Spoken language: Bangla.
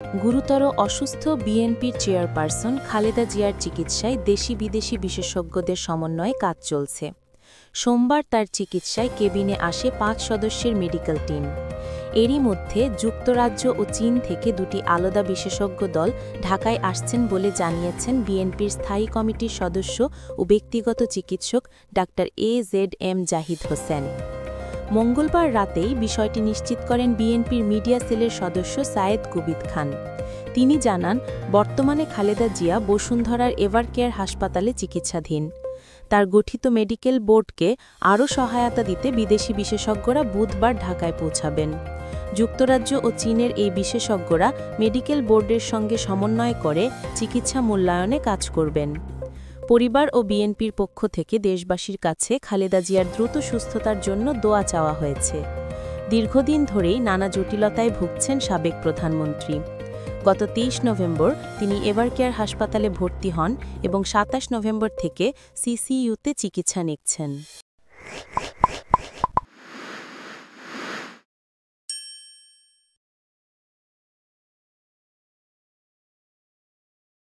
গুরুতর অসুস্থ বিএনপির চেয়ারপারসন খালেদা জিয়ার চিকিৎসায় দেশি বিদেশি বিশেষজ্ঞদের সমন্বয়ে কাজ চলছে। সোমবার তার চিকিৎসায় কেবিনে আসে ৫ সদস্যের মেডিকেল টিম। এরই মধ্যে যুক্তরাজ্য ও চীন থেকে দুটি আলাদা বিশেষজ্ঞ দল ঢাকায় আসছেন বলে জানিয়েছেন বিএনপির স্থায়ী কমিটির সদস্য ও ব্যক্তিগত চিকিৎসক ডাক্তার AZM জাহিদ হোসেন। মঙ্গলবার রাতেই বিষয়টি নিশ্চিত করেন বিএনপির মিডিয়া সেলের সদস্য সায়েদ কুবিত খান। তিনি জানান, বর্তমানে খালেদা জিয়া বসুন্ধরার এভারকেয়ার হাসপাতালে চিকিৎসাধীন। তার গঠিত মেডিকেল বোর্ডকে আরও সহায়তা দিতে বিদেশি বিশেষজ্ঞরা বুধবার ঢাকায় পৌঁছাবেন। যুক্তরাজ্য ও চীনের এই বিশেষজ্ঞরা মেডিকেল বোর্ডের সঙ্গে সমন্বয় করে চিকিৎসা মূল্যায়নে কাজ করবেন। পরিবার ও বিএনপির পক্ষ থেকে দেশবাসীর কাছে খালেদা জিয়ার দ্রুত সুস্থতার জন্য দোয়া চাওয়া হয়েছে। দীর্ঘদিন ধরেই নানা জটিলতায় ভুগছেন সাবেক প্রধানমন্ত্রী। গত ২৩ নভেম্বর তিনি এভারকেয়ার হাসপাতালে ভর্তি হন এবং ২৭ নভেম্বর থেকে সিসিইউতে চিকিৎসা নিচ্ছেন।